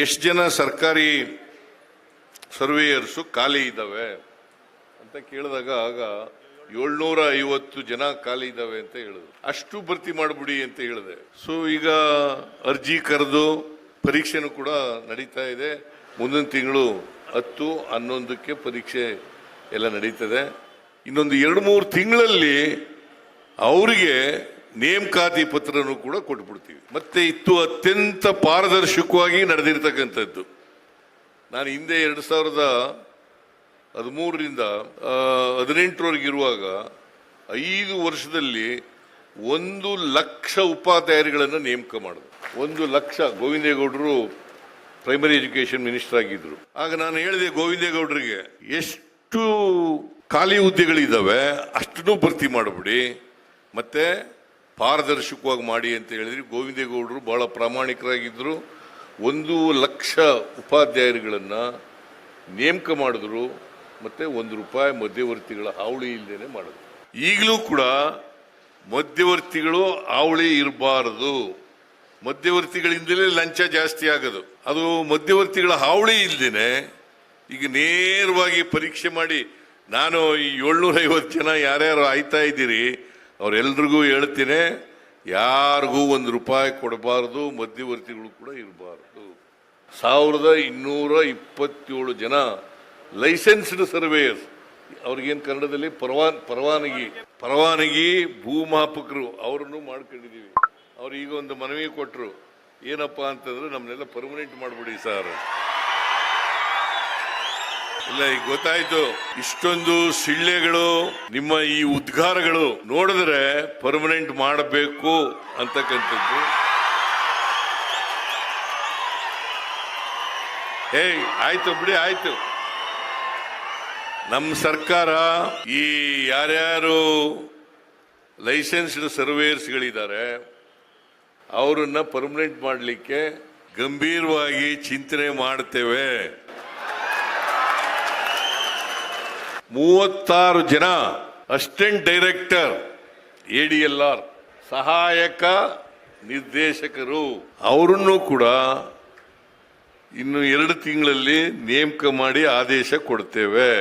ಎಷ್ಟು ಜನ ಸರ್ಕಾರಿ ಸರ್ವೇಯರ್ಸು ಖಾಲಿ ಇದ್ದಾವೆ ಅಂತ ಕೇಳಿದಾಗ ಆಗ 750 ಜನ ಖಾಲಿ ಇದ್ದಾವೆ ಅಂತ ಹೇಳಿದ್ರು. ಅಷ್ಟು ಭರ್ತಿ ಮಾಡಿಬಿಡಿ ಅಂತ ಹೇಳಿದೆ. ಸೊ ಈಗ ಅರ್ಜಿ ಕರೆದು ಪರೀಕ್ಷೆನೂ ಕೂಡ ನಡೀತಾ ಇದೆ. ಮುಂದಿನ ತಿಂಗಳು 10, 11ಕ್ಕೆ ಪರೀಕ್ಷೆ ಎಲ್ಲ ನಡೀತದೆ. ಇನ್ನೊಂದು 2-3 ತಿಂಗಳಲ್ಲಿ ಅವರಿಗೆ ನೇಮಕಾತಿ ಪತ್ರನೂ ಕೂಡ ಕೊಟ್ಬಿಡ್ತೀವಿ. ಮತ್ತೆ ಇತ್ತು ಅತ್ಯಂತ ಪಾರದರ್ಶಕವಾಗಿ ನಡೆದಿರ್ತಕ್ಕಂಥದ್ದು. ನಾನು ಹಿಂದೆ 2013ರಿಂದ 18ರವರೆಗೆ ಇರುವಾಗ 5 ವರ್ಷದಲ್ಲಿ 1 ಲಕ್ಷ ಉಪಾಧ್ಯಾಯರುಗಳನ್ನು ನೇಮಕ ಮಾಡಿದ್ರು. 1 ಲಕ್ಷ. ಗೋವಿಂದೇಗೌಡರು ಪ್ರೈಮರಿ ಎಜುಕೇಶನ್ ಮಿನಿಸ್ಟರ್ ಆಗಿದ್ರು. ಆಗ ನಾನು ಹೇಳಿದೆ ಗೋವಿಂದೇಗೌಡರಿಗೆ, ಎಷ್ಟು ಖಾಲಿ ಹುದ್ದೆಗಳಿದ್ದಾವೆ ಅಷ್ಟನ್ನು ಭರ್ತಿ ಮಾಡಿಬಿಡಿ, ಮತ್ತೆ ಪಾರದರ್ಶಕವಾಗಿ ಮಾಡಿ ಅಂತ ಹೇಳಿದ್ರಿ. ಗೋವಿಂದೇಗೌಡರು ಬಹಳ ಪ್ರಾಮಾಣಿಕರಾಗಿದ್ದರು. 1 ಲಕ್ಷ ಉಪಾಧ್ಯಾಯರುಗಳನ್ನು ನೇಮಕ ಮಾಡಿದ್ರು. ಮತ್ತೆ ₹1 ಮಧ್ಯವರ್ತಿಗಳ ಹಾವಳಿ ಇಲ್ಲದೇನೆ ಮಾಡಿದ್ರು. ಈಗಲೂ ಕೂಡ ಮಧ್ಯವರ್ತಿಗಳು ಹಾವಳಿ ಇರಬಾರದು. ಮಧ್ಯವರ್ತಿಗಳಿಂದಲೇ ಲಂಚ ಜಾಸ್ತಿ ಆಗೋದು. ಅದು ಮಧ್ಯವರ್ತಿಗಳ ಹಾವಳಿ ಇಲ್ಲದೇನೆ ಈಗ ನೇರವಾಗಿ ಪರೀಕ್ಷೆ ಮಾಡಿ, ನಾನು ಈ 750 ಜನ ಯಾರ್ಯಾರು ಆಯ್ತಾ ಇದ್ದೀರಿ ಅವರೆಲ್ರಿಗೂ ಹೇಳ್ತೀನಿ, ಯಾರಿಗೂ ₹1 ಕೊಡಬಾರ್ದು, ಮಧ್ಯವರ್ತಿಗಳು ಕೂಡ ಇರಬಾರ್ದು. 1227 ಜನ ಲೈಸೆನ್ಸ್ಡ್ ಸರ್ವೇಯರ್ಸ್, ಅವ್ರಿಗೇನು ಕನ್ನಡದಲ್ಲಿ ಪರವಾನಗಿ ಭೂಮಾಪಕರು, ಅವರನ್ನು ಮಾಡ್ಕೊಂಡಿದ್ದೀವಿ. ಅವ್ರು ಈಗ ಒಂದು ಮನವಿ ಕೊಟ್ಟರು, ಏನಪ್ಪಾ ಅಂತಂದ್ರೆ ನಮ್ಮನ್ನೆಲ್ಲ ಪರ್ಮನೆಂಟ್ ಮಾಡ್ಬಿಡಿ ಸರ್. ಇಲ್ಲ, ಈಗ ಗೊತ್ತಾಯ್ತು, ಇಷ್ಟೊಂದು ಸಿಳ್ಳೆಗಳು, ನಿಮ್ಮ ಈ ಉದ್ಗಾರಗಳು ನೋಡಿದ್ರೆ ಪರ್ಮನೆಂಟ್ ಮಾಡಬೇಕು ಅಂತಕ್ಕಂಥದ್ದು. ಆಯ್ತು ಬಿಡಿ, ಆಯ್ತು. ನಮ್ಮ ಸರ್ಕಾರ ಈ ಯಾರ್ಯಾರು ಲೈಸೆನ್ಸ್ಡ್ ಸರ್ವೇಯರ್ಸ್ಗಳಿದ್ದಾರೆ ಅವರನ್ನ ಪರ್ಮನೆಂಟ್ ಮಾಡಲಿಕ್ಕೆ ಗಂಭೀರವಾಗಿ ಚಿಂತನೆ ಮಾಡ್ತೇವೆ. 36 ಜನ ಅಸಿಸ್ಟೆಂಟ್ ಡೈರೆಕ್ಟರ್, ADLR, ಸಹಾಯಕ ನಿರ್ದೇಶಕರು, ಅವರನ್ನು ಕೂಡ ಇನ್ನು 2 ತಿಂಗಳಲ್ಲಿ ನೇಮಕ ಮಾಡಿ ಆದೇಶ ಕೊಡ್ತೇವೆ.